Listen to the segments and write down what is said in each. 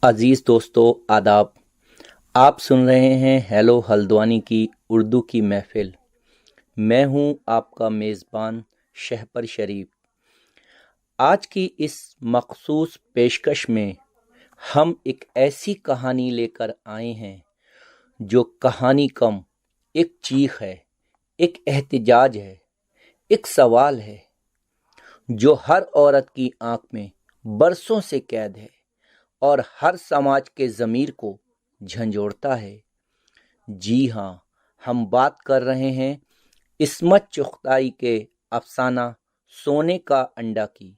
عزیز دوستو آداب، آپ سن رہے ہیں ہیلو ہلدوانی کی اردو کی محفل۔ میں ہوں آپ کا میزبان شہپر شریف۔ آج کی اس مخصوص پیشکش میں ہم ایک ایسی کہانی لے کر آئے ہیں جو کہانی کم ایک چیخ ہے، ایک احتجاج ہے، ایک سوال ہے جو ہر عورت کی آنکھ میں برسوں سے قید ہے اور ہر سماج کے ضمیر کو جھنجھوڑتا ہے۔ جی ہاں، ہم بات کر رہے ہیں عصمت چغتائی کے افسانہ سونے کا انڈا کی۔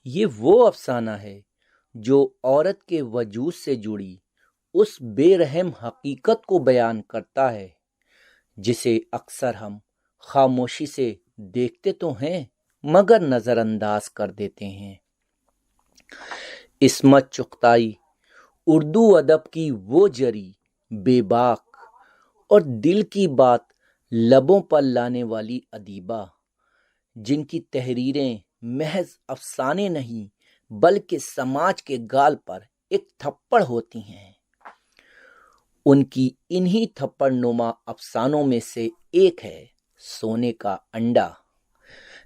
یہ وہ افسانہ ہے جو عورت کے وجود سے جڑی اس بے رحم حقیقت کو بیان کرتا ہے جسے اکثر ہم خاموشی سے دیکھتے تو ہیں مگر نظر انداز کر دیتے ہیں۔ عصمت چغتائی اردو ادب کی وہ جری، بے باک اور دل کی بات لبوں پر لانے والی ادیبہ جن کی تحریریں محض افسانے نہیں بلکہ سماج کے گال پر ایک تھپڑ ہوتی ہیں۔ ان کی انہی تھپڑ نما افسانوں میں سے ایک ہے سونے کا انڈا،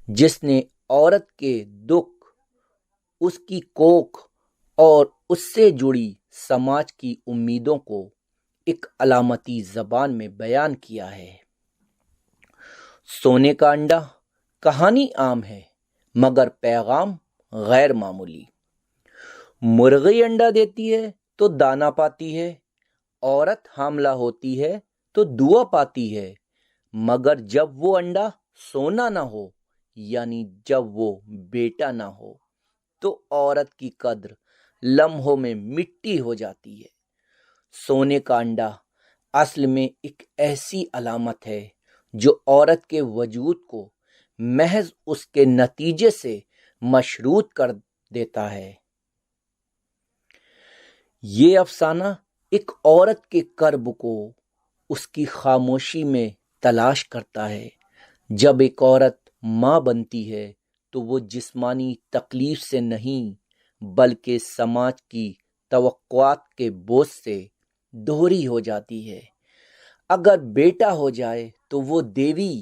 جس نے عورت کے دکھ، اس کی کوکھ اور اس سے جڑی سماج کی امیدوں کو ایک علامتی زبان میں بیان کیا ہے۔ سونے کا انڈا کہانی عام ہے مگر پیغام غیر معمولی۔ مرغی انڈا دیتی ہے تو دانا پاتی ہے، عورت حاملہ ہوتی ہے تو دعا پاتی ہے، مگر جب وہ انڈا سونا نہ ہو یعنی جب وہ بیٹا نہ ہو تو عورت کی قدر لمحوں میں مٹی ہو جاتی ہے۔ سونے کا انڈا اصل میں ایک ایسی علامت ہے جو عورت کے وجود کو محض اس کے نتیجے سے مشروط کر دیتا ہے۔ یہ افسانہ ایک عورت کے کرب کو اس کی خاموشی میں تلاش کرتا ہے۔ جب ایک عورت ماں بنتی ہے تو وہ جسمانی تکلیف سے نہیں بلکہ سماج کی توقعات کے بوجھ سے دوہری ہو جاتی ہے۔ اگر بیٹا ہو جائے تو وہ دیوی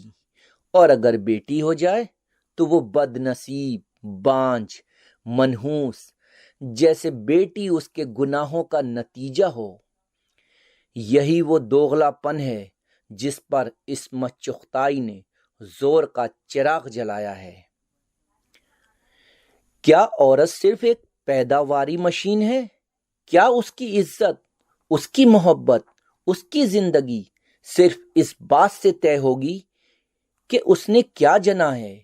اور اگر بیٹی ہو جائے تو وہ بد نصیب، بانجھ، منحوس، جیسے بیٹی اس کے گناہوں کا نتیجہ ہو۔ یہی وہ دوغلا پن ہے جس پر عصمت چغتائی نے زور کا چراغ جلایا ہے۔ کیا عورت صرف ایک پیداواری مشین ہے؟ کیا اس کی عزت، اس کی محبت، اس کی زندگی صرف اس بات سے طے ہوگی کہ اس نے کیا جنا ہے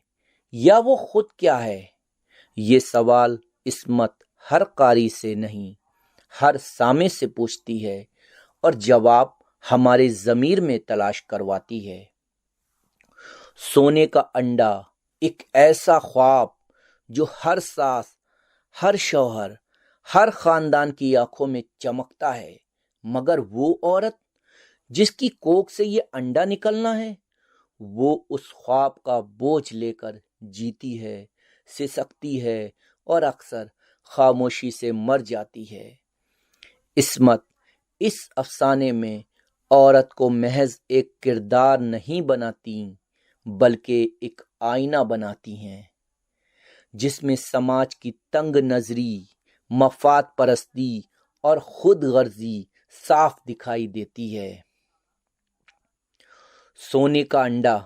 یا وہ خود کیا ہے؟ یہ سوال عصمت ہر قاری سے نہیں، ہر سامع سے پوچھتی ہے اور جواب ہمارے ضمیر میں تلاش کرواتی ہے۔ سونے کا انڈا ایک ایسا خواب جو ہر ساس، ہر شوہر، ہر خاندان کی آنکھوں میں چمکتا ہے، مگر وہ عورت جس کی کوکھ سے یہ انڈا نکلنا ہے وہ اس خواب کا بوجھ لے کر جیتی ہے، سسکتی ہے اور اکثر خاموشی سے مر جاتی ہے۔ عصمت اس افسانے میں عورت کو محض ایک کردار نہیں بناتی بلکہ ایک آئینہ بناتی ہیں جس میں سماج کی تنگ نظری، مفاد پرستی اور خود غرضی صاف دکھائی دیتی ہے۔ سونے کا انڈا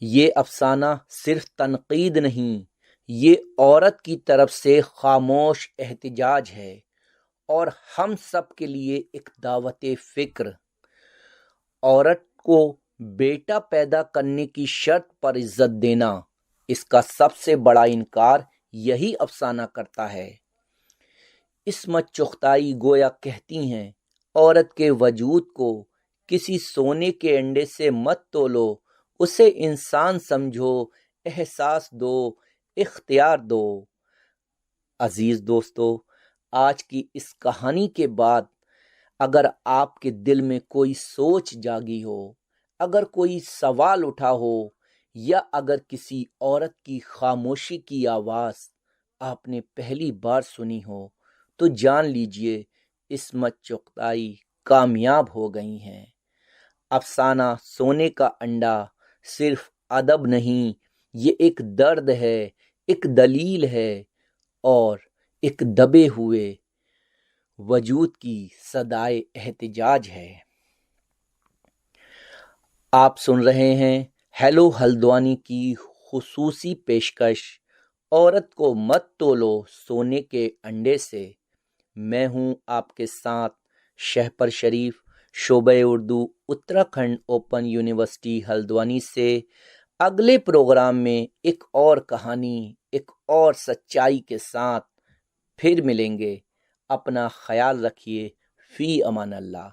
یہ افسانہ صرف تنقید نہیں، یہ عورت کی طرف سے خاموش احتجاج ہے اور ہم سب کے لیے ایک دعوت فکر۔ عورت کو بیٹا پیدا کرنے کی شرط پر عزت دینا، اس کا سب سے بڑا انکار یہی افسانہ کرتا ہے۔ عصمت چغتائی گویا کہتی ہیں عورت کے وجود کو کسی سونے کے انڈے سے مت تولو، اسے انسان سمجھو، احساس دو، اختیار دو۔ عزیز دوستو، آج کی اس کہانی کے بعد اگر آپ کے دل میں کوئی سوچ جاگی ہو، اگر کوئی سوال اٹھا ہو یا اگر کسی عورت کی خاموشی کی آواز آپ نے پہلی بار سنی ہو تو جان لیجئے عصمت چغتائی کامیاب ہو گئی ہیں۔ افسانہ سونے کا انڈا صرف ادب نہیں، یہ ایک درد ہے، ایک دلیل ہے اور ایک دبے ہوئے وجود کی صدائے احتجاج ہے۔ آپ سن رہے ہیں ہیلو ہلدوانی کی خصوصی پیشکش عورت کو مت تولو سونے کے انڈے سے۔ میں ہوں آپ کے ساتھ شہپر شریف، شعبہ اردو، اتراکھنڈ اوپن یونیورسٹی ہلدوانی سے۔ اگلے پروگرام میں ایک اور کہانی، ایک اور سچائی کے ساتھ پھر ملیں گے۔ اپنا خیال رکھیے۔ فی امان اللہ۔